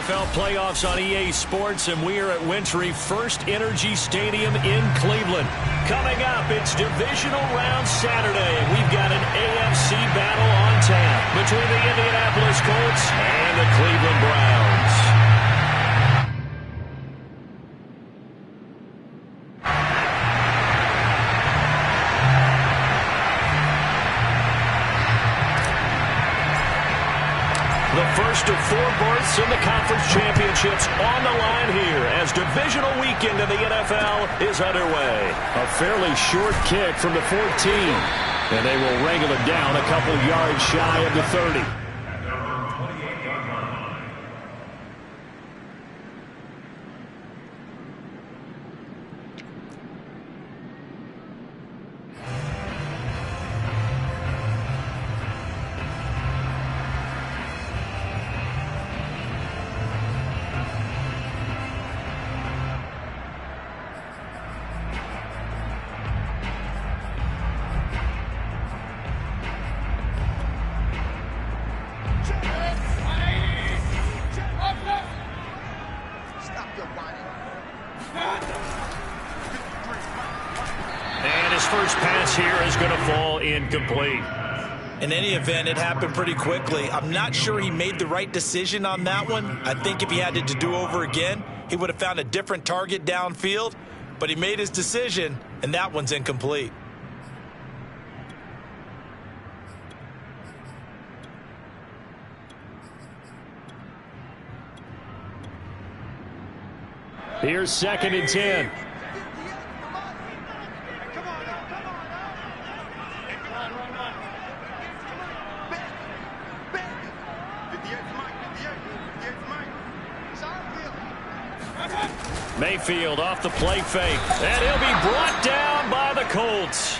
NFL playoffs on EA Sports, and we are at Wintry First Energy Stadium in Cleveland. Coming up, it's Divisional Round Saturday, and we've got an AFC battle on tap between the Indianapolis Colts and the Cleveland Browns. The first of 4 berths in the conference championships on the line here as divisional weekend in the NFL is underway. A fairly short kick from the 14, and they will wrangle it down a couple yards shy of the 30. First pass here is going to fall incomplete. In any event, it happened pretty quickly. I'm not sure he made the right decision on that one. I think if he had it to do over again, he would have found a different target downfield. But he made his decision, and that one's incomplete. Here's 2nd and 10. Mayfield off the play fake, and he'll be brought down by the Colts.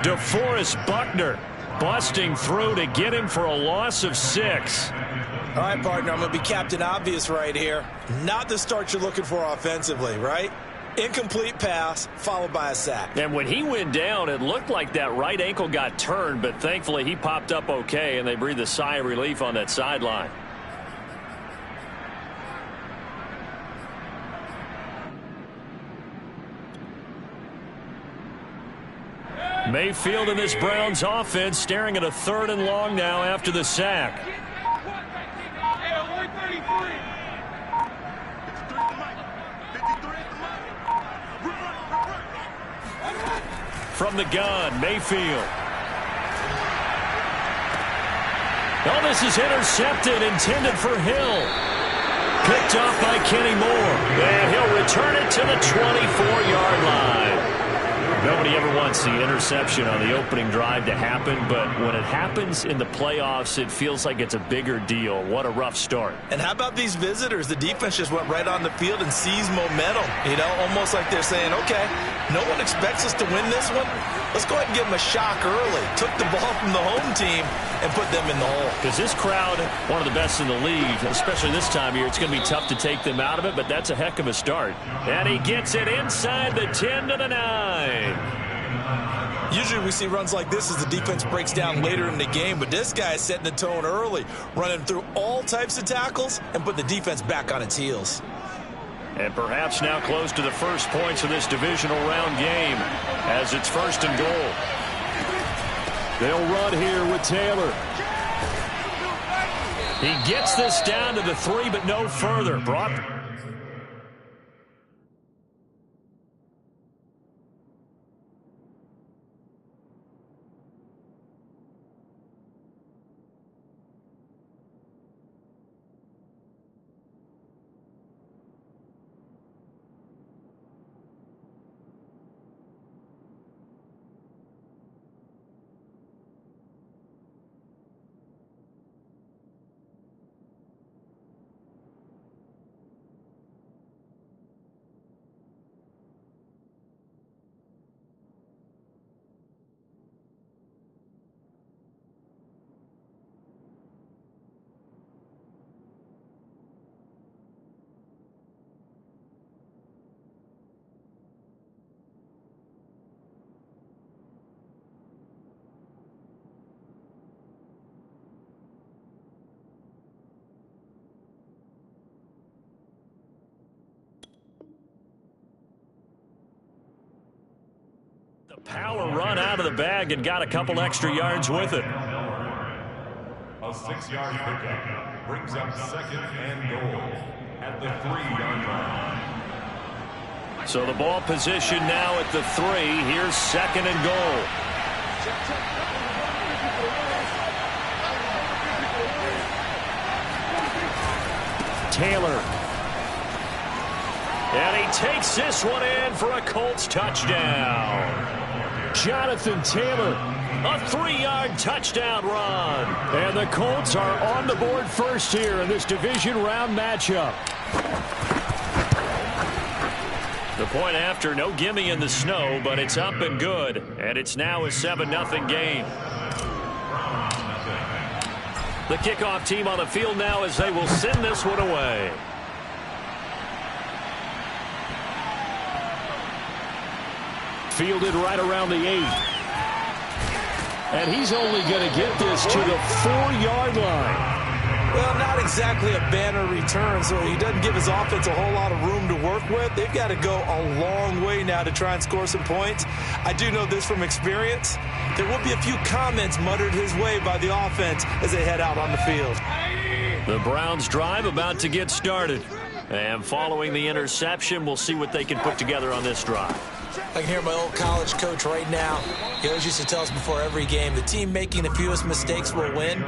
DeForest Buckner busting through to get him for a loss of 6. All right, partner, I'm going to be Captain Obvious right here. Not the start you're looking for offensively, right? Incomplete pass followed by a sack. And when he went down, it looked like that right ankle got turned, but thankfully he popped up okay, and they breathed a sigh of relief on that sideline. Mayfield in this Browns offense staring at a 3rd and long now after the sack. From the gun, Mayfield. Oh, this is intercepted, intended for Hill. Picked off by Kenny Moore. And he'll return it to the 24-yard line. Nobody ever wants the interception on the opening drive to happen, but when it happens in the playoffs, it feels like it's a bigger deal. What a rough start. And how about these visitors? The defense just went right on the field and seized momentum. You know, almost like they're saying, okay, no one expects us to win this one. Let's go ahead and give them a shock early. Took the ball from the home team and put them in the hole. Because this crowd, one of the best in the league, especially this time of year, it's going to be tough to take them out of it, but that's a heck of a start. And he gets it inside the 10 to the 9. Usually we see runs like this as the defense breaks down later in the game, but this guy is setting the tone early, running through all types of tackles and put the defense back on its heels. And perhaps now close to the first points of this divisional round game as it's 1st and goal. They'll run here with Taylor. He gets this down to the 3, but no further. The power run out of the bag and got a couple extra yards with it. A 6-yard pickup brings up second and goal at the 3-yard line. So the ball position now at the 3. Here's second and goal. Taylor. And he takes this one in for a Colts touchdown. Jonathan Taylor, a 3-yard touchdown run. And the Colts are on the board first here in this division round matchup. The point after, no gimme in the snow, but it's up and good. And it's now a 7-0 game. The kickoff team on the field now as they will send this one away. Fielded right around the 8. And he's only going to get this to the 4-yard line. Well, not exactly a banner return, so he doesn't give his offense a whole lot of room to work with. They've got to go a long way now to try and score some points. I do know this from experience. There will be a few comments muttered his way by the offense as they head out on the field. The Browns drive about to get started. And following the interception, we'll see what they can put together on this drive. I can hear my old college coach right now. He always used to tell us before every game, the team making the fewest mistakes will win.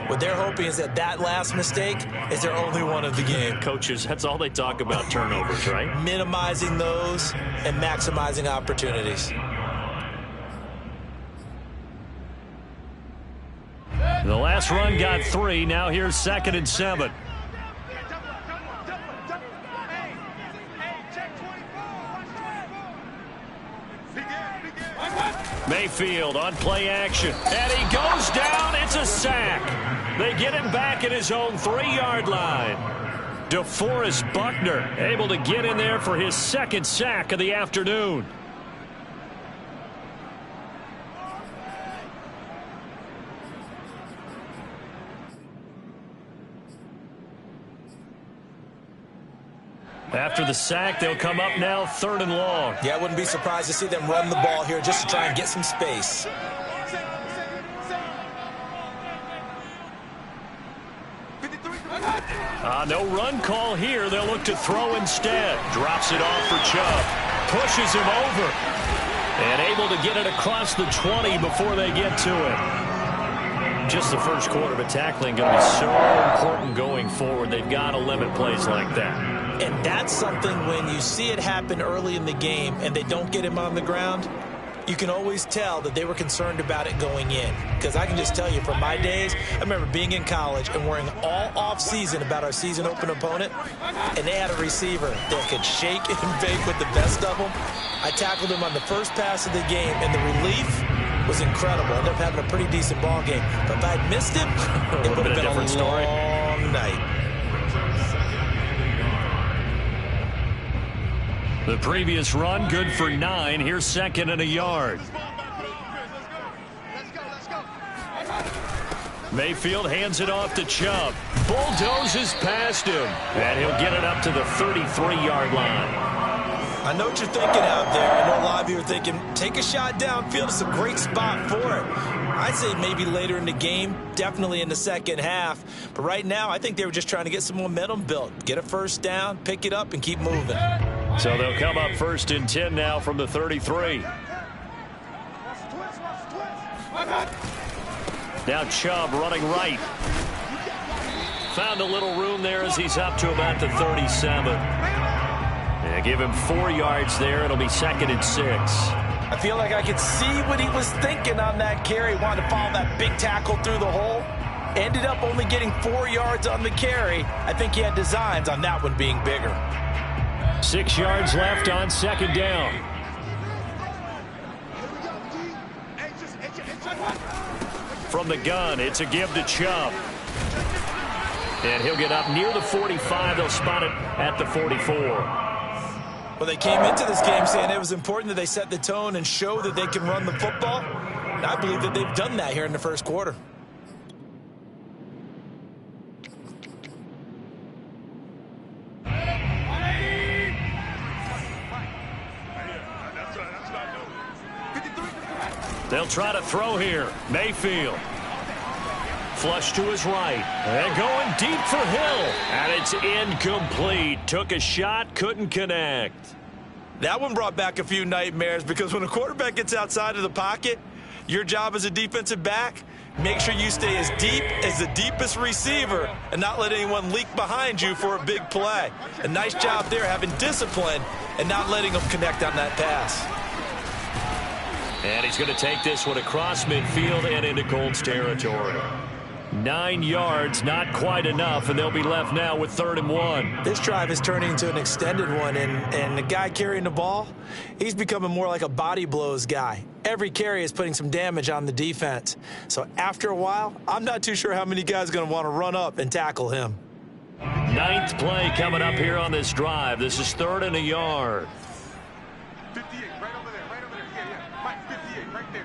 What they're hoping is that last mistake is their only one of the game. Coaches, that's all they talk about, turnovers, right? Minimizing those and maximizing opportunities. The last run got 3. Now here's second and 7. Mayfield on play action. And he goes down. It's a sack. They get him back at his own 3-yard line. DeForest Buckner able to get in there for his second sack of the afternoon. After the sack, they'll come up now 3rd and long. Yeah, I wouldn't be surprised to see them run the ball here just to try and get some space. No run call here. They'll look to throw instead. Drops it off for Chubb. Pushes him over. And able to get it across the 20 before they get to it. Just the first quarter, but tackling going to be so important going forward. They've got to limit plays like that. And that's something when you see it happen early in the game and they don't get him on the ground, you can always tell that they were concerned about it going in. Because I can just tell you from my days, I remember being in college and worrying all off-season about our season open opponent, and they had a receiver that could shake and bake with the best of them. I tackled him on the first pass of the game, and the relief was incredible. I ended up having a pretty decent ball game. But if I'd missed him, it would have been a long night. The previous run, good for 9. Here's second and a yard. Mayfield hands it off to Chubb. Bulldozes past him. And he'll get it up to the 33-yard line. I know what you're thinking out there. I know a lot of you are thinking, take a shot downfield. It's a great spot for it. I'd say maybe later in the game, definitely in the second half. But right now, I think they were just trying to get some momentum built. Get a first down, pick it up, and keep moving. So they'll come up 1st and 10 now from the 33. Now Chubb running right. Found a little room there as he's up to about the 37. Yeah, give him 4 yards there. It'll be 2nd and 6. I feel like I could see what he was thinking on that carry. Wanted to follow that big tackle through the hole. Ended up only getting 4 yards on the carry. I think he had designs on that one being bigger. 6 yards left on 2nd down. From the gun, it's a give to Chubb. And he'll get up near the 45. They'll spot it at the 44. Well, they came into this game saying it was important that they set the tone and show that they can run the football. And I believe that they've done that here in the first quarter. They'll try to throw here. Mayfield. Flush to his right. And going deep for Hill. And it's incomplete. Took a shot, couldn't connect. That one brought back a few nightmares because when a quarterback gets outside of the pocket, your job as a defensive back, make sure you stay as deep as the deepest receiver and not let anyone leak behind you for a big play. A nice job there having discipline and not letting them connect on that pass. And he's going to take this one across midfield and into Colts territory. 9 yards, not quite enough, and they'll be left now with 3rd and 1. This drive is turning into an extended one, and the guy carrying the ball, he's becoming more like a body blows guy. Every carry is putting some damage on the defense. So after a while, I'm not too sure how many guys are going to want to run up and tackle him. 9th play coming up here on this drive. This is 3rd and a yard. 58, right over there, right over there. Yeah. Mike, 58, right there.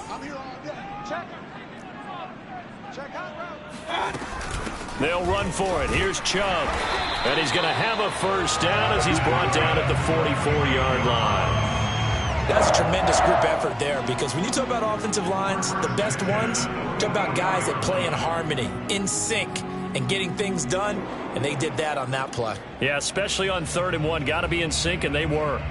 I'm here all day. Check. Check out, bro. They'll run for it. Here's Chubb. And he's going to have a first down as he's brought down at the 44-yard line. That's a tremendous group effort there because when you talk about offensive lines, the best ones, talk about guys that play in harmony, in sync, and getting things done, and they did that on that play. Yeah, especially on 3rd and 1. Got to be in sync, and they were.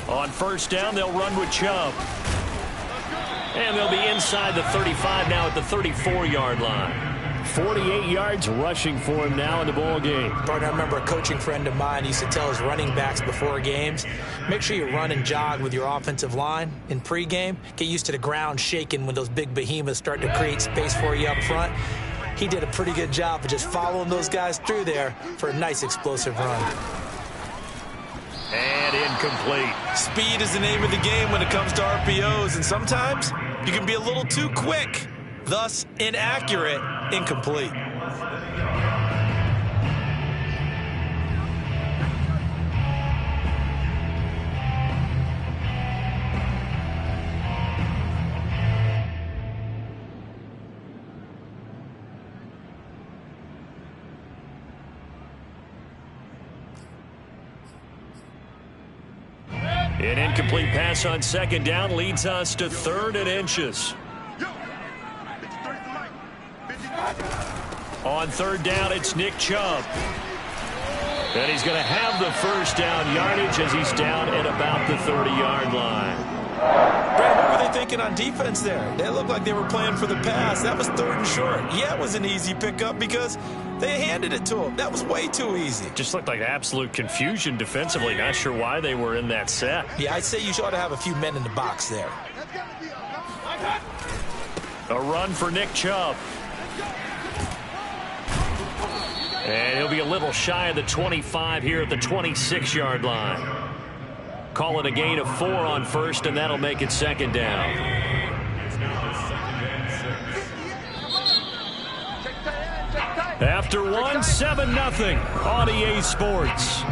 On first down, they'll run with Chubb. And they'll be inside the 35 now at the 34-yard line. 48 yards rushing for him now in the ball game. Partner, I remember a coaching friend of mine used to tell his running backs before games, make sure you run and jog with your offensive line in pregame. Get used to the ground shaking when those big behemoths start to create space for you up front. He did a pretty good job of just following those guys through there for a nice explosive run. And incomplete. Speed is the name of the game when it comes to RPOs, and sometimes you can be a little too quick, thus inaccurate, incomplete. An incomplete pass on 2nd down leads us to 3rd and inches. On 3rd down, it's Nick Chubb. And he's going to have the first down yardage as he's down at about the 30-yard line. Brad, what were they thinking on defense there? They looked like they were playing for the pass. That was 3rd and short. Yeah, it was an easy pickup because they handed it to him. That was way too easy. Just looked like absolute confusion defensively. Not sure why they were in that set. Yeah, I'd say you ought to have a few men in the box there. A run for Nick Chubb. And he'll be a little shy of the 25 here at the 26-yard line. Call it a gain of 4 on first, and that'll make it 2nd down. After 1, 7-0 on EA Sports.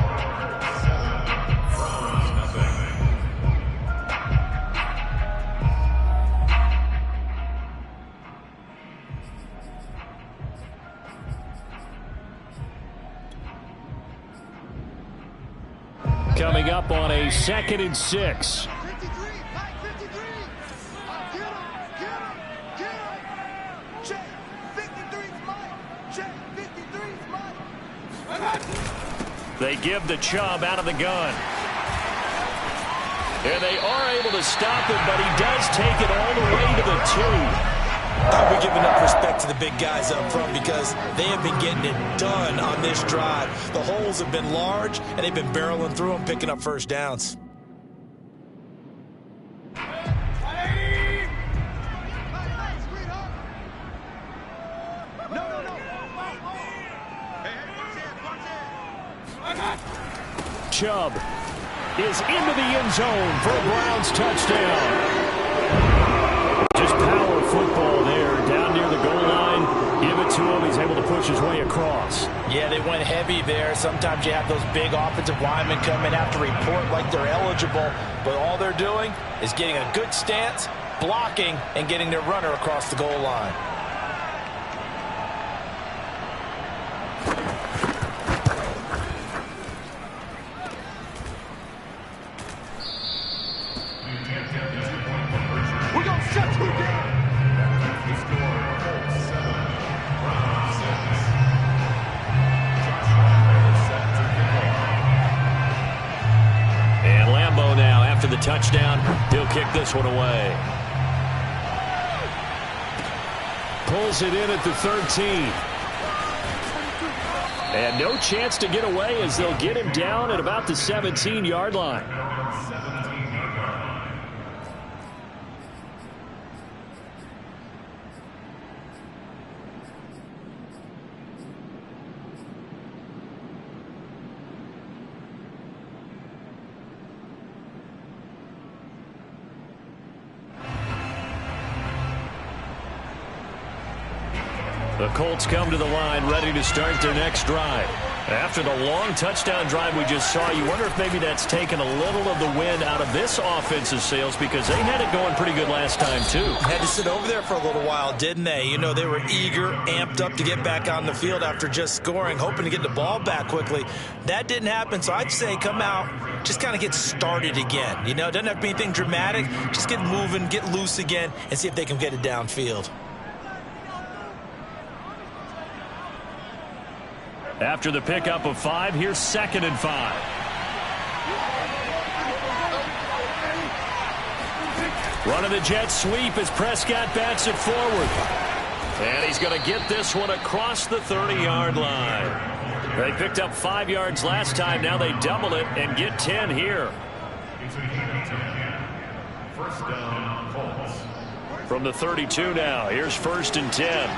Coming up on a 2nd and 6. They give the Chubb out of the gun. And they are able to stop him, but he does take it all the way to the 2. I'll be giving up respect to the big guys up front because they have been getting it done on this drive. The holes have been large, and they've been barreling through them, picking up first downs. Chubb is into the end zone for a Browns touchdown. Just power football there, down near the goal line. Give it to him. He's he's able to push his way across. Yeah, they went heavy there. Sometimes you have those big offensive linemen come and have to report like they're eligible, but all they're doing is getting a good stance, blocking, and getting their runner across the goal line. We're going to shut you down. The score, Colts 7, Browns 6. Set to kick off. And Lambeau now, after the touchdown, he'll kick this one away. Pulls it in at the 13. And no chance to get away as they'll get him down at about the 17-yard line. 17-yard line. The Colts come to the line ready to start their next drive. After the long touchdown drive we just saw, you wonder if maybe that's taken a little of the wind out of this offensive sails because they had it going pretty good last time too. Had to sit over there for a little while, didn't they? You know, they were eager, amped up to get back on the field after just scoring, hoping to get the ball back quickly. That didn't happen, so I'd say come out, just kind of get started again. You know, it doesn't have to be anything dramatic. Just get moving, get loose again, and see if they can get it downfield. After the pickup of 5, here's 2nd and 5. Running the jet sweep as Prescott bats it forward. And he's going to get this one across the 30-yard line. They picked up 5 yards last time. Now they double it and get 10 here. First down, Colts. From the 32 now, here's 1st and 10.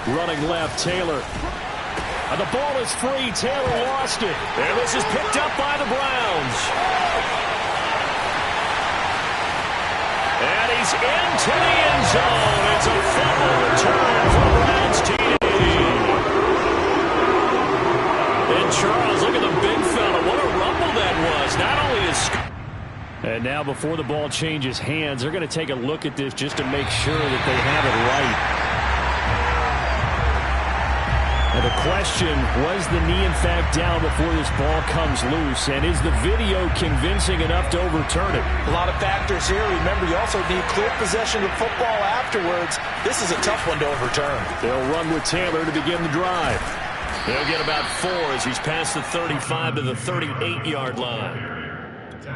Running left, Taylor. And the ball is free. Taylor lost it. And this is picked up by the Browns. And he's into the end zone. It's a fumble return for Browns TD. And Charles, look at the big fella. What a rumble that was. Not only is... And now before the ball changes hands, they're going to take a look at this just to make sure that they have it right. And the question, was the knee in fact down before this ball comes loose? And is the video convincing enough to overturn it? A lot of factors here. Remember, you also need clear possession of football afterwards. This is a tough one to overturn. They'll run with Taylor to begin the drive. They'll get about 4 as he's past the 35 to the 38-yard line.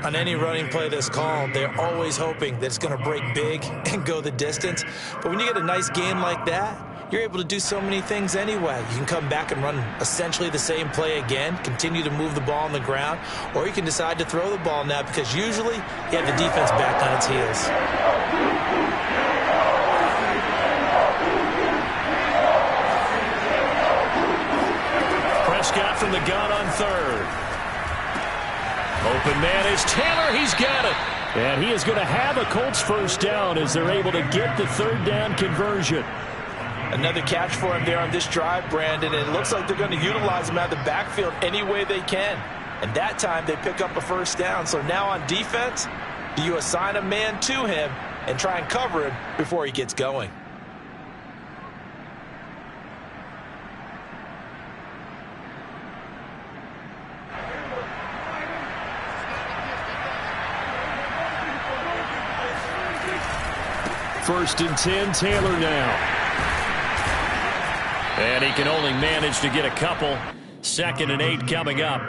On any running play that's called, they're always hoping that it's going to break big and go the distance. But when you get a nice gain like that, you're able to do so many things anyway. You can come back and run essentially the same play again, continue to move the ball on the ground, or you can decide to throw the ball now because usually you have the defense back on its heels. Prescott from the gun on 3rd. Open man is Taylor. He's got it. And he is going to have a Colts first down as they're able to get the 3rd down conversion. Another catch for him there on this drive, Brandon. And it looks like they're going to utilize him out of the backfield any way they can. And that time they pick up a first down. So now on defense, do you assign a man to him and try and cover him before he gets going? First and 10, Taylor now. And he can only manage to get a couple. 2nd and 8 coming up.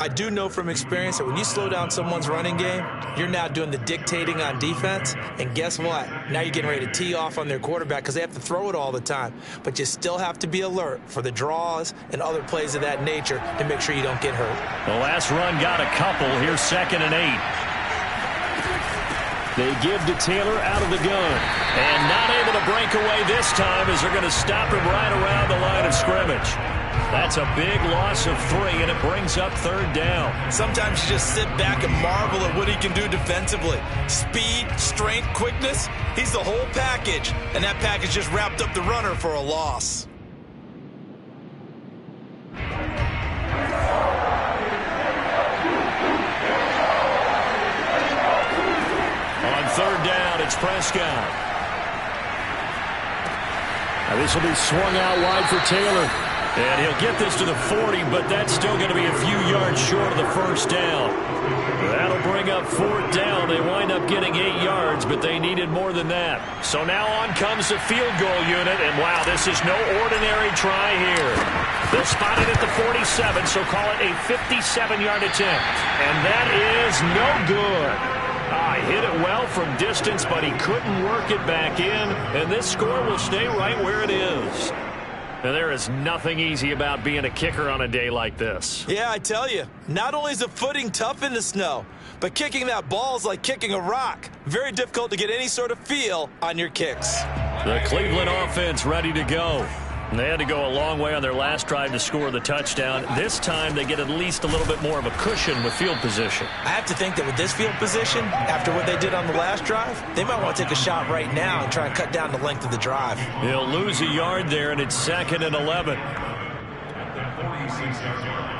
I do know from experience that when you slow down someone's running game, you're now doing the dictating on defense. And guess what? Now you're getting ready to tee off on their quarterback because they have to throw it all the time. But you still have to be alert for the draws and other plays of that nature to make sure you don't get hurt. The last run got a couple. Here's 2nd and 8. They give to Taylor out of the gun. And not able to break away this time as they're going to stop him right around the line of scrimmage. That's a big loss of 3, and it brings up 3rd down. Sometimes you just sit back and marvel at what he can do defensively. Speed, strength, quickness, he's the whole package. And that package just wrapped up the runner for a loss. On 3rd down, it's Prescott. Now this will be swung out wide for Taylor. And he'll get this to the 40, but that's still going to be a few yards short of the 1st down. That'll bring up 4th down. They wind up getting 8 yards, but they needed more than that. So now on comes the field goal unit, and wow, this is no ordinary try here. They'll spot it at the 47, so call it a 57-yard attempt. And that is no good. He hit it well from distance, but he couldn't work it back in, and this score will stay right where it is. Now, there is nothing easy about being a kicker on a day like this. Yeah, I tell you, not only is the footing tough in the snow, but kicking that ball is like kicking a rock. Very difficult to get any sort of feel on your kicks. The Cleveland offense ready to go. They had to go a long way on their last drive to score the touchdown. This time they get at least a little bit more of a cushion with field position. I have to think that with this field position, after what they did on the last drive, they might want to take a shot right now and try and cut down the length of the drive. He'll lose a yard there, and it's 2nd and 11. At the 46-yard line.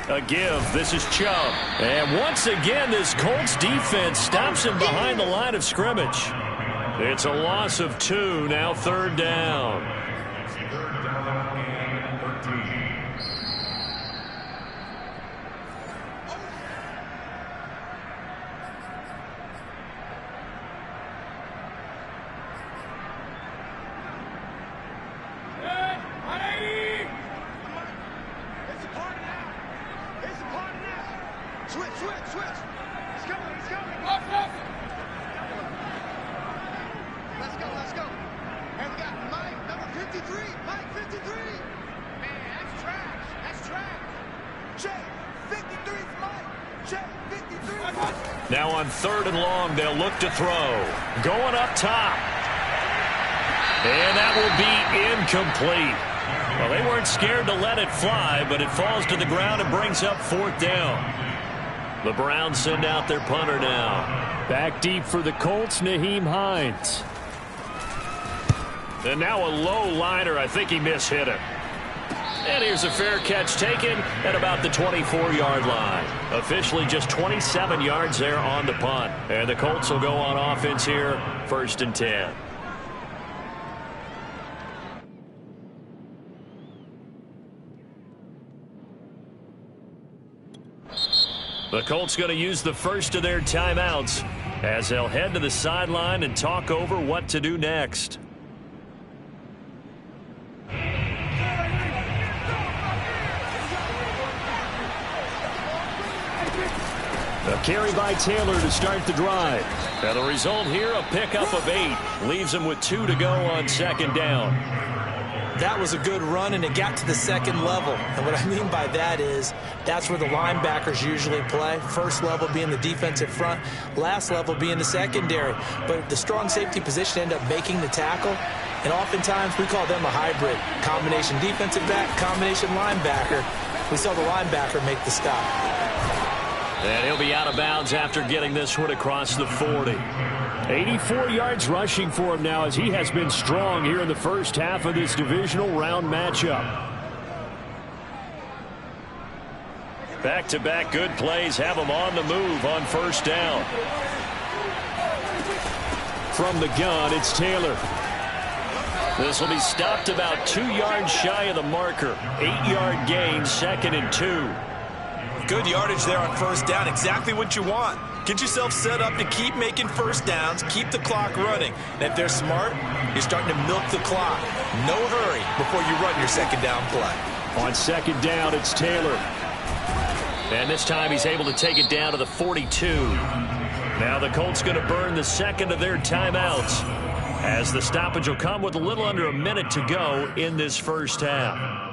A give. This is Chubb. And once again, this Colts defense stops him behind the line of scrimmage. It's a loss of 2. Now 3rd down. It's 3rd down and 13. Now on 3rd and long, they'll look to throw. Going up top. And that will be incomplete. Well, they weren't scared to let it fly, but it falls to the ground and brings up 4th down. The Browns send out their punter now. Back deep for the Colts, Nyheim Hines. And now a low liner. I think he mishit it. And here's a fair catch taken at about the 24-yard line. Officially just 27 yards there on the punt. And the Colts will go on offense here, 1st and 10. The Colts going to use the first of their timeouts as they'll head to the sideline and talk over what to do next. A carry by Taylor to start the drive. Now the result here, a pickup of 8. Leaves him with 2 to go on 2nd down. That was a good run, and it got to the 2nd level. And what I mean by that is that's where the linebackers usually play. First level being the defensive front, last level being the secondary. But the strong safety position ended up making the tackle. And oftentimes we call them a hybrid. Combination defensive back, combination linebacker. We saw the linebacker make the stop. And he'll be out of bounds after getting this one across the 40. 84 yards rushing for him now as he has been strong here in the first half of this divisional round matchup. Back-to-back good plays have him on the move on 1st down. From the gun, it's Taylor. This will be stopped about 2 yards shy of the marker. 8-yard gain, 2nd and 2. Good yardage there on 1st down. Exactly what you want. Get yourself set up to keep making 1st downs, keep the clock running. And if they're smart, you're starting to milk the clock. No hurry before you run your 2nd down play. On 2nd down, it's Taylor. And this time he's able to take it down to the 42. Now the Colts going to burn the second of their timeouts, as the stoppage will come with a little under a minute to go in this first half.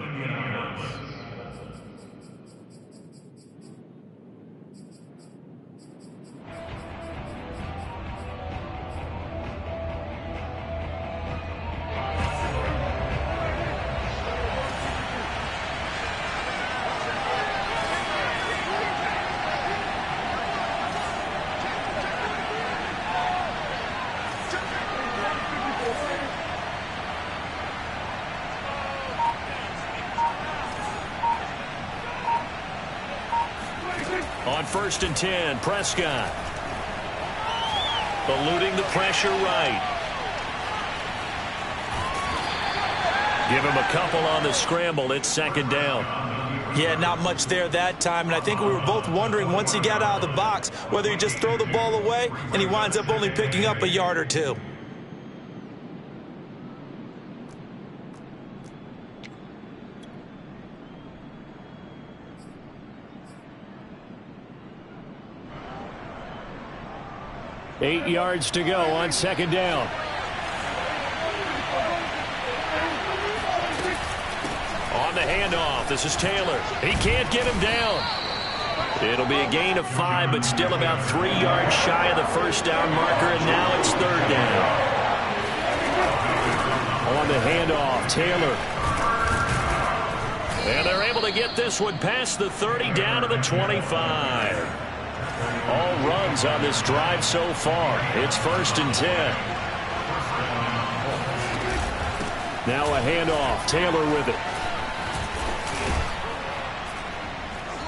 On 1st and 10, Prescott. Eluding the pressure right. Give him a couple on the scramble. It's 2nd down. Yeah, not much there that time, and I think we were both wondering once he got out of the box whether he'd just throw the ball away, and he winds up only picking up a yard or two. Eight yards to go on 2nd down. On the handoff, this is Taylor. He can't get him down. It'll be a gain of 5, but still about 3 yards shy of the first down marker, and now it's 3rd down. On the handoff, Taylor. And they're able to get this one past the 30 down to the 25. All runs on this drive so far. It's 1st and 10. Now a handoff. Taylor with it.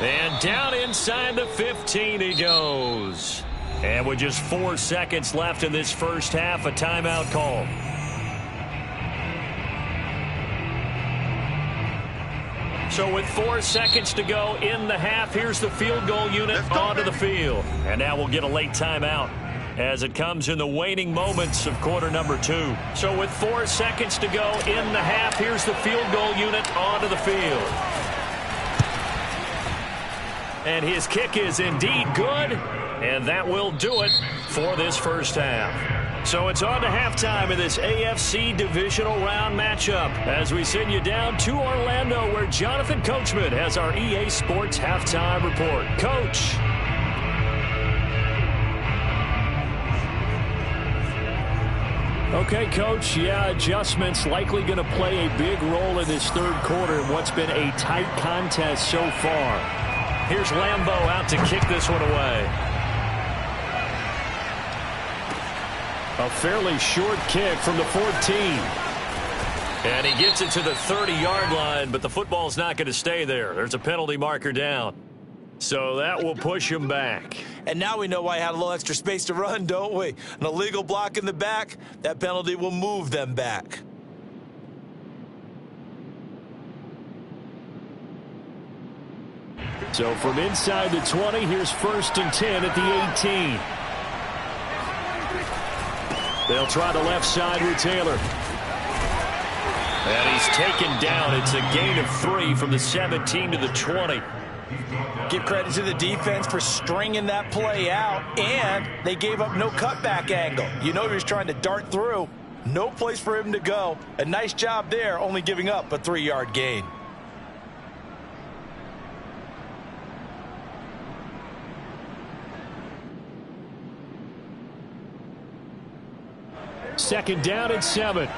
And down inside the 15 he goes. And with just 4 seconds left in this first half, a timeout call. So with 4 seconds to go in the half, here's the field goal unit onto the field. And now we'll get a late timeout as it comes in the waning moments of quarter number 2. So with 4 seconds to go in the half, here's the field goal unit onto the field. And his kick is indeed good, and that will do it for this first half. So it's on to halftime in this AFC Divisional Round matchup as we send you down to Orlando, where Jonathan Coachman has our EA Sports Halftime Report. Coach. Okay, Coach, adjustments likely going to play a big role in this third quarter in what's been a tight contest so far. Here's Lambeau out to kick this one away. A fairly short kick from the 14. And he gets it to the 30-yard line, but the football's not going to stay there. There's a penalty marker down. So that will push him back. And now we know why he had a little extra space to run, don't we? An illegal block in the back, that penalty will move them back. So from inside the 20, here's 1st and 10 at the 18. They'll try the left side with Taylor. And he's taken down. It's a gain of 3 from the 17 to the 20. Give credit to the defense for stringing that play out, and they gave up no cutback angle. You know he was trying to dart through. No place for him to go. A nice job there, only giving up a 3-yard gain. Second down and 7.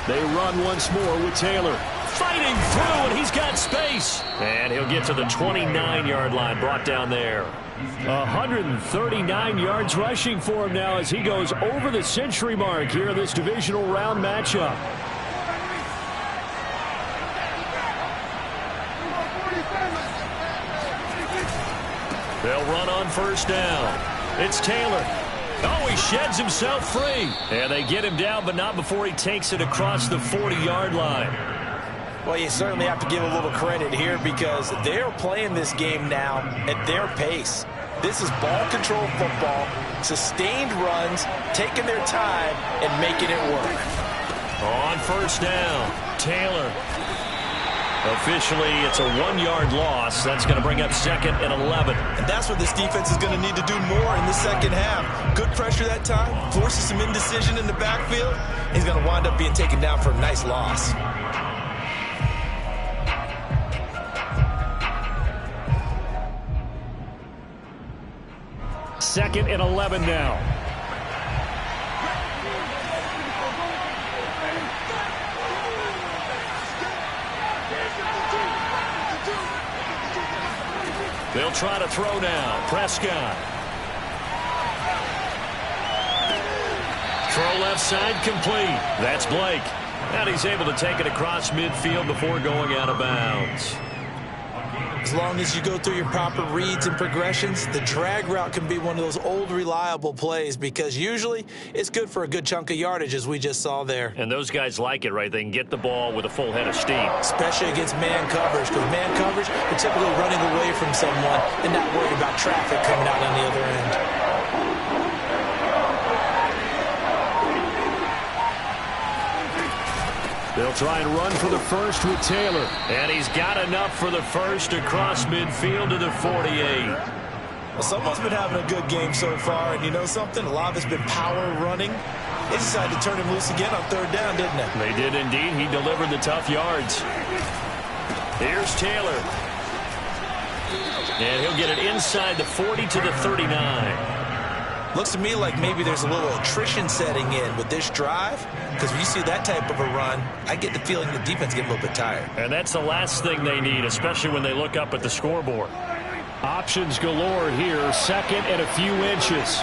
They run once more with Taylor. Fighting through, and he's got space. And he'll get to the 29-yard line, brought down there. 139 yards rushing for him now as he goes over the century mark here in this divisional round matchup. They'll run on 1st down. It's Taylor. Oh, he sheds himself free. And they get him down, but not before he takes it across the 40-yard line. Well, you certainly have to give a little credit here because they're playing this game now at their pace. This is ball control football, sustained runs, taking their time, and making it work. On first down, Taylor. Officially, it's a 1-yard loss. That's going to bring up 2nd and 11. And that's what this defense is going to need to do more in the second half. Good pressure that time, forces some indecision in the backfield. He's going to wind up being taken down for a nice loss. Second and 11 now. They'll try to throw now. Prescott. Throw left side complete. That's Blake. And he's able to take it across midfield before going out of bounds. As long as you go through your proper reads and progressions, the drag route can be one of those old reliable plays because usually it's good for a good chunk of yardage as we just saw there. And those guys like it, right? They can get the ball with a full head of steam. Especially against man coverage, because man coverage, you're typically running away from someone and not worried about traffic coming out on the other end. They'll try and run for the first with Taylor. And he's got enough for the first across midfield to the 48. Well, someone's been having a good game so far, and you know something? A lot of it's been power running. They decided to turn him loose again on 3rd down, didn't they? They did indeed. He delivered the tough yards. Here's Taylor. And he'll get it inside the 40 to the 39. Looks to me like maybe there's a little attrition setting in with this drive, because when you see that type of a run, I get the feeling the defense get a little bit tired. And that's the last thing they need, especially when they look up at the scoreboard. Options galore here, 2nd and a few inches.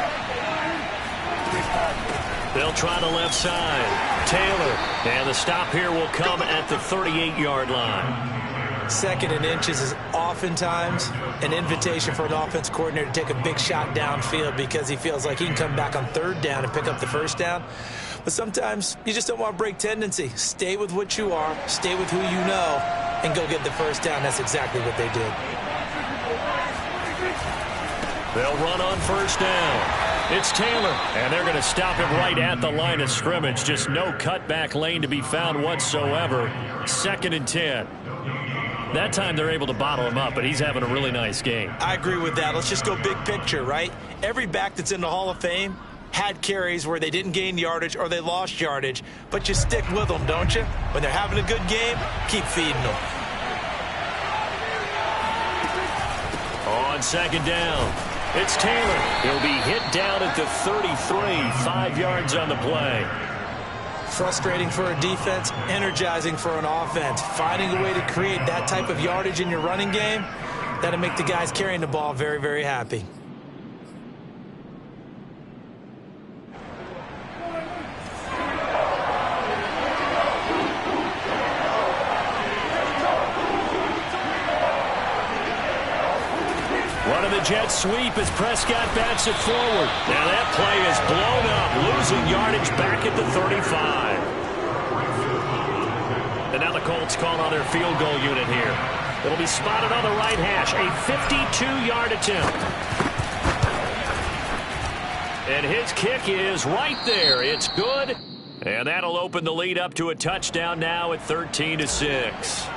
They'll try the left side. Taylor. And the stop here will come at the 38-yard line. 2nd and inches is oftentimes an invitation for an offense coordinator to take a big shot downfield because he feels like he can come back on 3rd down and pick up the first down. But sometimes you just don't want to break tendency. Stay with what you are, stay with who you know, and go get the first down. That's exactly what they did. They'll run on first down. It's Taylor, and they're going to stop him right at the line of scrimmage. Just no cutback lane to be found whatsoever. 2nd and 10. That time they're able to bottle him up, but he's having a really nice game. I agree with that. Let's just go big picture, right? Every back that's in the Hall of Fame had carries where they didn't gain yardage or they lost yardage, but you stick with them, don't you? When they're having a good game, keep feeding them. On 2nd down, it's Taylor. He'll be hit down at the 33, 5 yards on the play. Frustrating for a defense, energizing for an offense. Finding a way to create that type of yardage in your running game, that'll make the guys carrying the ball very, very happy. One of the Jets sweep as Prescott backs it forward. Now that play is blown up, losing yardage back at the 35. And now the Colts call on their field goal unit here. It'll be spotted on the right hash, a 52-yard attempt. And his kick is right there. It's good. And that'll open the lead up to a touchdown now at 13-6.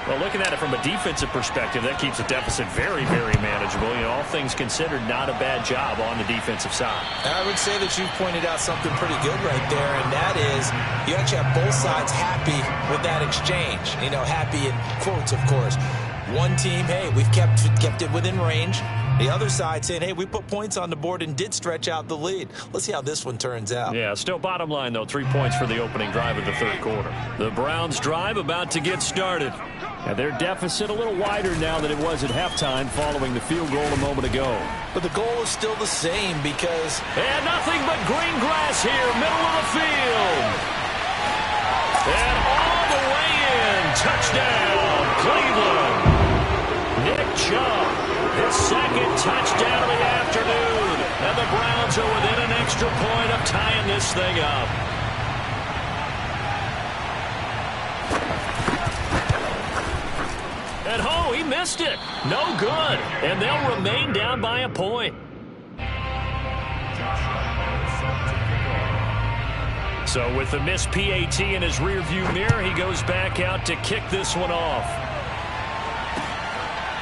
Well, looking at it from a defensive perspective, that keeps the deficit very, very manageable. You know, all things considered, not a bad job on the defensive side. I would say that you've pointed out something pretty good right there, and that is you actually have both sides happy with that exchange. You know, happy in quotes, of course. One team, hey, we've kept it within range. The other side saying, hey, we put points on the board and did stretch out the lead. Let's see how this one turns out. Yeah, still bottom line, though, 3 points for the opening drive of the 3rd quarter. The Browns' drive about to get started. And their deficit a little wider now than it was at halftime following the field goal a moment ago. But the goal is still the same because... And nothing but green grass here, middle of the field. And all the way in. Touchdown, Cleveland. Nick Chubb, his 2nd touchdown of the afternoon. And the Browns are within an extra point of tying this thing up. At home, he missed it. No good. And they'll remain down by a point. So with the missed PAT in his rearview mirror, he goes back out to kick this one off.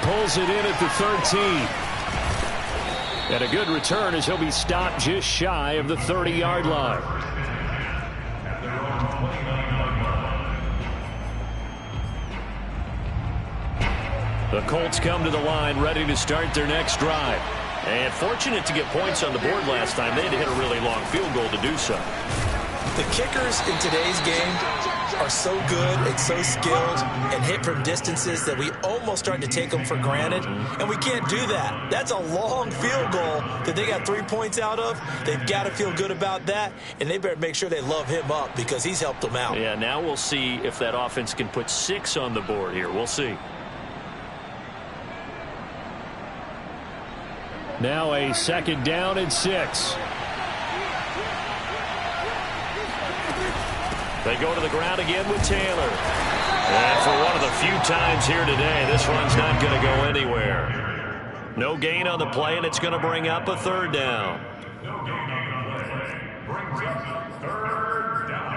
Pulls it in at the 13. And a good return as he'll be stopped just shy of the 30-yard line. The Colts come to the line ready to start their next drive. And fortunate to get points on the board last time. They had to hit a really long field goal to do so. The kickers in today's game are so good and so skilled and hit from distances that we almost start to take them for granted. And we can't do that. That's a long field goal that they got 3 points out of. They've got to feel good about that. And they better make sure they love him up because he's helped them out. Yeah, now we'll see if that offense can put 6 on the board here. We'll see. Now a 2nd down and 6. They go to the ground again with Taylor. And for one of the few times here today, this one's not going to go anywhere. No gain on the play, and it's going to bring up a 3rd down. No gain on the play. Brings up 3rd down.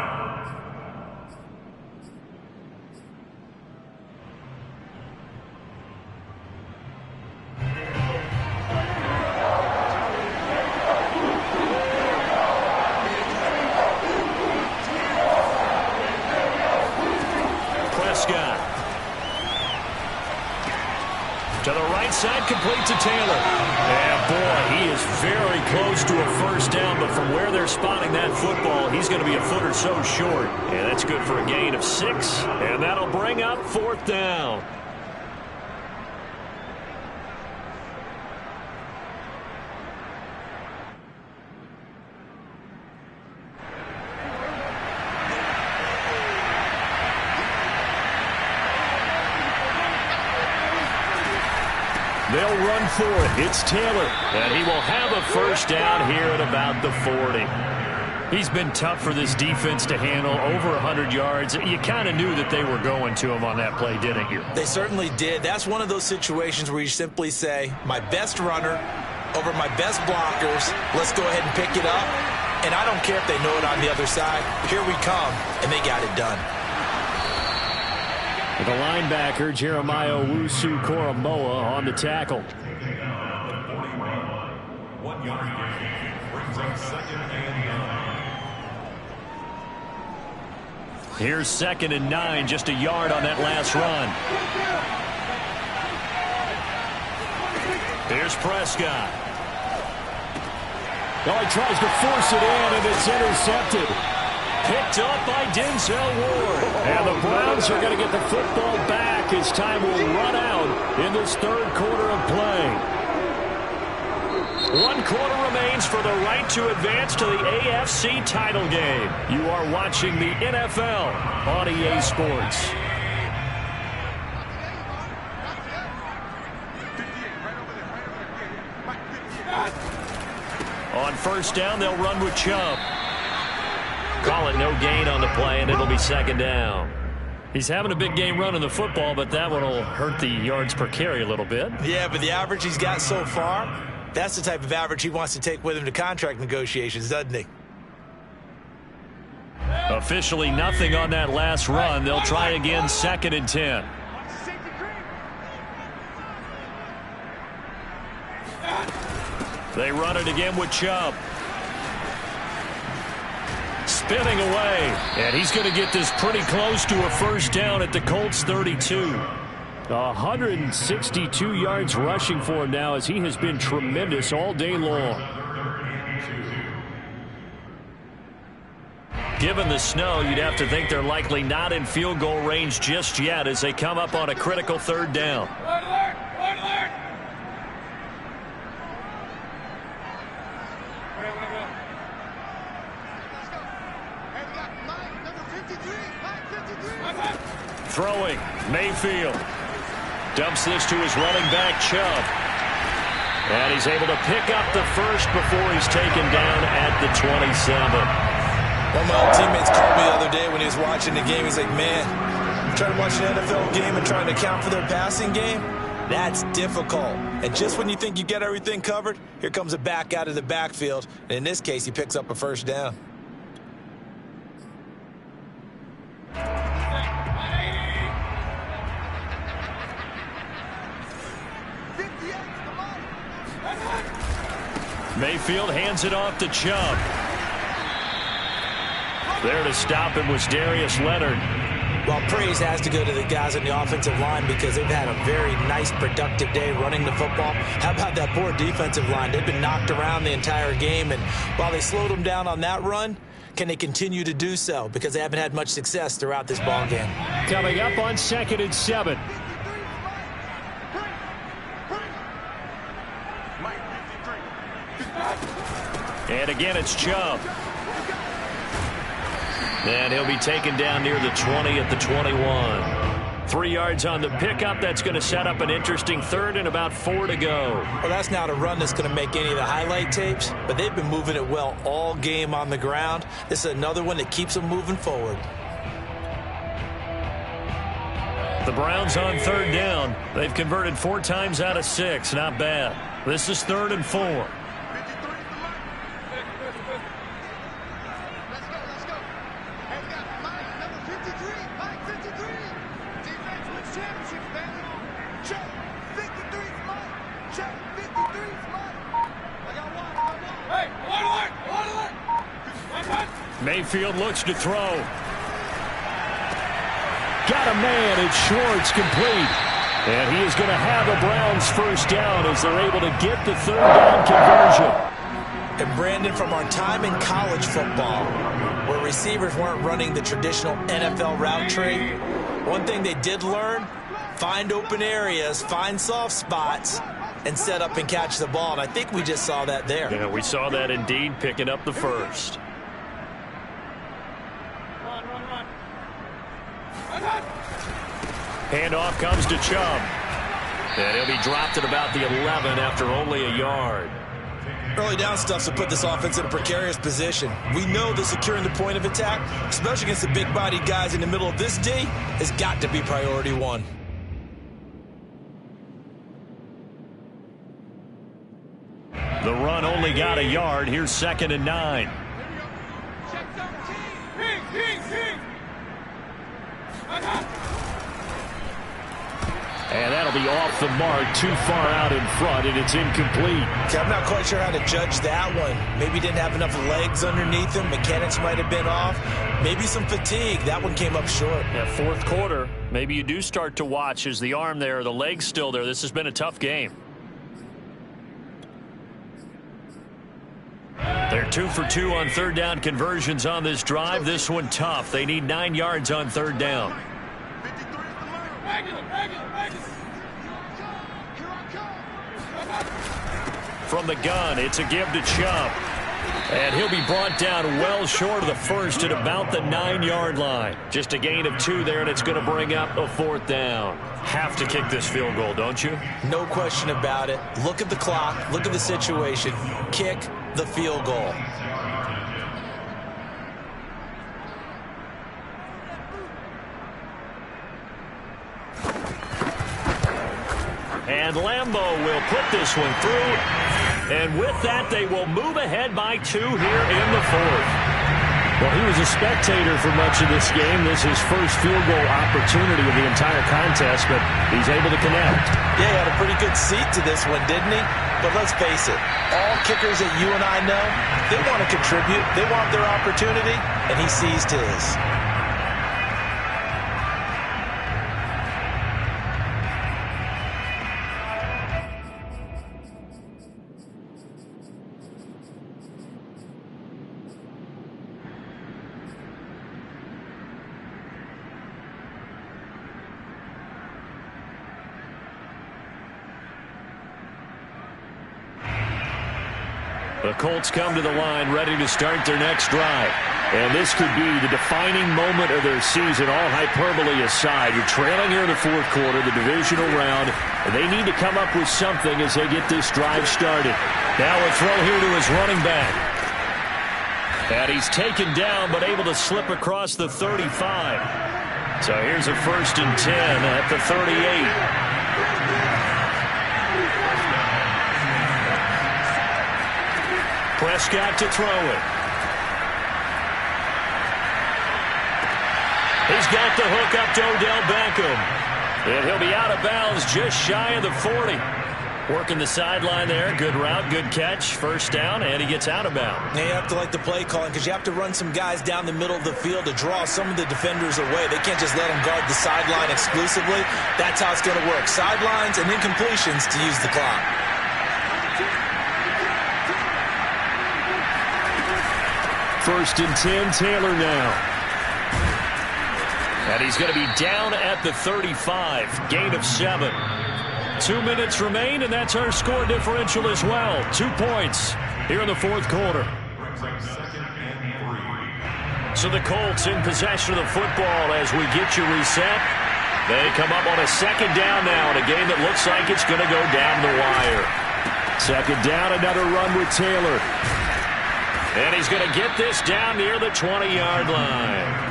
To the right side, complete to Taylor. And boy, he is very close to a 1st down, but from where they're spotting that football, he's going to be a foot or so short. And that's good for a gain of 6, and that'll bring up 4th down. They'll run for it. It's Taylor, and he will have a 1st down here at about the 40. He's been tough for this defense to handle, over 100 yards. You kind of knew that they were going to him on that play, didn't you? They certainly did. That's one of those situations where you simply say, my best runner over my best blockers, let's go ahead and pick it up. And I don't care if they know it on the other side. Here we come, and they got it done. The linebacker, Jeremiah Owusu-Koramoah, on the tackle. 1 yard gain. Brings up 2nd and 9. Here's 2nd and 9, just a yard on that last run. Here's Prescott. Oh, he tries to force it in, and it's intercepted. Picked up by Denzel Ward. And the Browns are going to get the football back as time will run out in this 3rd quarter of play. 1 quarter remains for the right to advance to the AFC title game. You are watching the NFL on EA Sports. On 1st down, they'll run with Chubb. Call it no gain on the play, and it'll be 2nd down. He's having a big game running the football, but that one will hurt the yards per carry a little bit. Yeah, but the average he's got so far, that's the type of average he wants to take with him to contract negotiations, doesn't he? Officially nothing on that last run. They'll try again, 2nd and 10. They run it again with Chubb. Spinning away, and he's going to get this pretty close to a 1st down at the Colts 32. 162 yards rushing for him now as he has been tremendous all day long. Given the snow, you'd have to think they're likely not in field goal range just yet as they come up on a critical 3rd down. Throwing, Mayfield. Dumps this to his running back, Chubb. And he's able to pick up the 1st before he's taken down at the 27. One of my old teammates called me the other day when he was watching the game. He's like, man, I'm trying to watch an NFL game and trying to account for their passing game. That's difficult. And just when you think you get everything covered, here comes a back out of the backfield. And in this case, he picks up a 1st down. Mayfield hands it off to Chubb. There to stop him was Darius Leonard. Well, praise has to go to the guys on the offensive line because they've had a very nice, productive day running the football. How about that poor defensive line? They've been knocked around the entire game, and while they slowed them down on that run, can they continue to do so? Because they haven't had much success throughout this ball game. Coming up on 2nd and 7. And again, it's Chubb. And he'll be taken down near the 20 at the 21. 3 yards on the pickup. That's going to set up an interesting 3rd and about 4 to go. Well, that's not a run that's going to make any of the highlight tapes, but they've been moving it well all game on the ground. This is another one that keeps them moving forward. The Browns on 3rd down. They've converted 4 times out of 6. Not bad. This is 3rd and 4. Mayfield looks to throw. Got a man. It's Schwartz, complete. And he is going to have a Browns first down as they're able to get the 3rd down conversion. And Brandon, from our time in college football, where receivers weren't running the traditional NFL route tree, one thing they did learn, find open areas, find soft spots, and set up and catch the ball. And I think we just saw that there. Yeah, we saw that indeed, picking up the first. Handoff comes to Chubb. And he'll be dropped at about the 11 after only a yard. Early down stuff to put this offense in a precarious position. We know that securing the point of attack, especially against the big-bodied guys in the middle of this D, has got to be priority 1. The run only got a yard. Here's 2nd and 9. And that'll be off the mark, too far out in front, and it's incomplete. Okay, I'm not quite sure how to judge that one. Maybe didn't have enough legs underneath him. Mechanics might have been off. Maybe some fatigue. That one came up short. Yeah, 4th quarter, maybe you do start to watch. Is the arm there, the leg's still there? This has been a tough game. They're 2 for 2 on 3rd down conversions on this drive. This one tough. They need 9 yards on 3rd down. From the gun, it's a give to Chubb. And he'll be brought down well short of the first at about the 9-yard line. Just a gain of 2 there, and it's going to bring up a 4th down. Have to kick this field goal, don't you? No question about it. Look at the clock. Look at the situation. Kick the field goal. And Lambeau will put this one through. And with that, they will move ahead by 2 here in the 4th. Well, he was a spectator for much of this game. This is his first field goal opportunity of the entire contest, but he's able to connect. Yeah, he had a pretty good seat to this one, didn't he? But let's face it, all kickers that you and I know, they want to contribute. They want their opportunity, and he seized his. The Colts come to the line ready to start their next drive. And this could be the defining moment of their season, all hyperbole aside. You're trailing here in the 4th quarter, the divisional round, and they need to come up with something as they get this drive started. Now a throw here to his running back. And he's taken down but able to slip across the 35. So here's a 1st and 10 at the 38. Prescott to throw it. He's got the hook up to Odell Beckham. And he'll be out of bounds just shy of the 40. Working the sideline there. Good route, good catch. First down, and he gets out of bounds. Yeah, you have to like the play calling because you have to run some guys down the middle of the field to draw some of the defenders away. They can't just let them guard the sideline exclusively. That's how it's going to work. Sidelines and incompletions to use the clock. First and 10, Taylor now. And he's going to be down at the 35. Gain of 7. 2 minutes remain, and that's our score differential as well. 2 points here in the fourth quarter. So the Colts in possession of the football as we get you reset. They come up on a second down now in a game that looks like it's going to go down the wire. Second down, another run with Taylor. And he's going to get this down near the 20-yard line.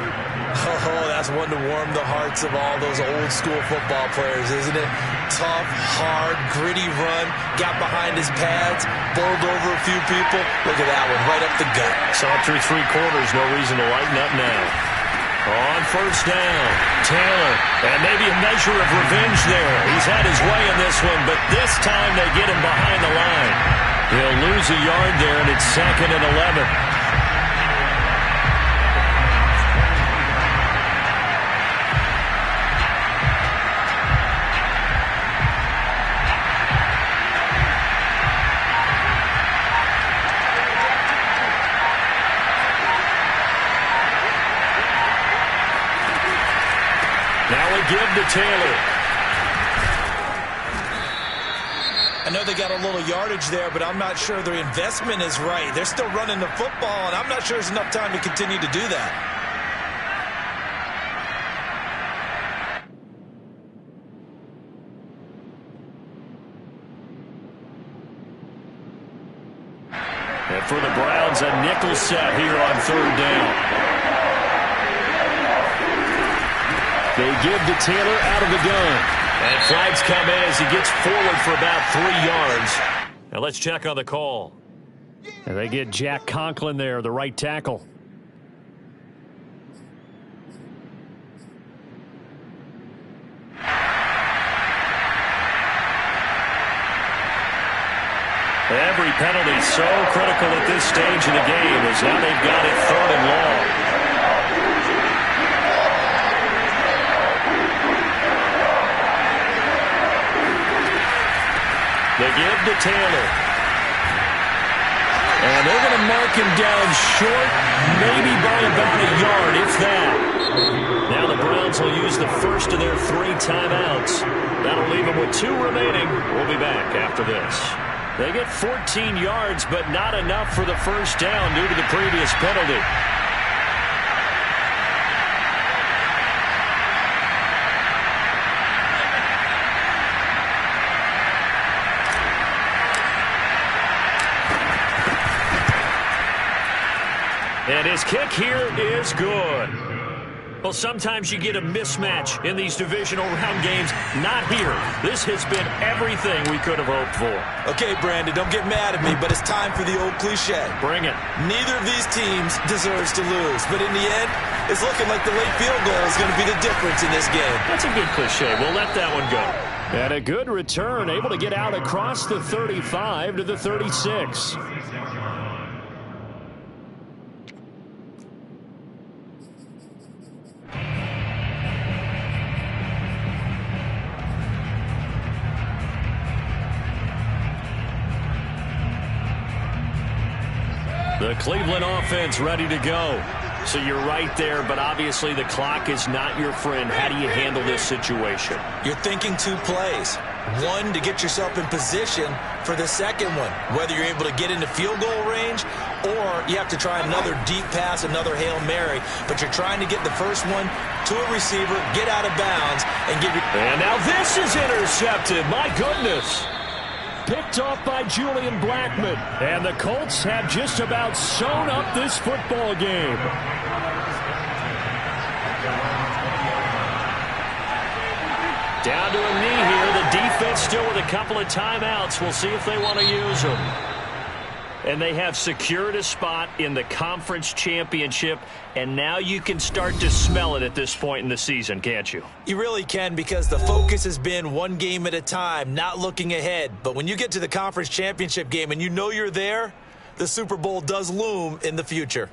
Oh, that's one to warm the hearts of all those old-school football players, isn't it? Tough, hard, gritty run, got behind his pads, bowled over a few people. Look at that one, right up the gut. Saw through 3 quarters, no reason to lighten up now. On first down, Taylor, and maybe a measure of revenge there. He's had his way in this one, but this time they get him behind the line. He'll lose a yard there, and it's 2nd and 11. Give to Taylor. I know they got a little yardage there, but I'm not sure their investment is right. They're still running the football, and I'm not sure there's enough time to continue to do that. And for the Browns, a nickel set here on third down. They give to Taylor out of the gun. And flags come in as he gets forward for about 3 yards. Now let's check on the call. And they get Jack Conklin there, the right tackle. Every penalty so critical at this stage of the game as now they've got it 3rd and long. They give to Taylor. And they're going to mark him down short, maybe by about a yard, if that. Now the Browns will use the first of their 3 timeouts. That'll leave them with 2 remaining. We'll be back after this. They get 14 yards, but not enough for the first down due to the previous penalty. And his kick here is good. Well, sometimes you get a mismatch in these divisional round games. Not here. This has been everything we could have hoped for. Okay, Brandon, don't get mad at me, but it's time for the old cliche. Bring it. Neither of these teams deserves to lose, but in the end, it's looking like the late field goal is going to be the difference in this game. That's a good cliche. We'll let that one go. And a good return, able to get out across the 35 to the 36. The Cleveland offense ready to go. So you're right there, but obviously the clock is not your friend. How do you handle this situation? You're thinking 2 plays. One, to get yourself in position for the second one, whether you're able to get into field goal range or you have to try another deep pass, another Hail Mary. But you're trying to get the first one to a receiver, get out of bounds, and give your... And now this is intercepted. My goodness. Picked off by Julian Blackmon. And the Colts have just about sewn up this football game. Down to a knee here. The defense still with a couple of timeouts. We'll see if they want to use them. And they have secured a spot in the conference championship, and now you can start to smell it at this point in the season, can't you? You really can, because the focus has been one game at a time, not looking ahead. But when you get to the conference championship game and you know you're there, the Super Bowl does loom in the future.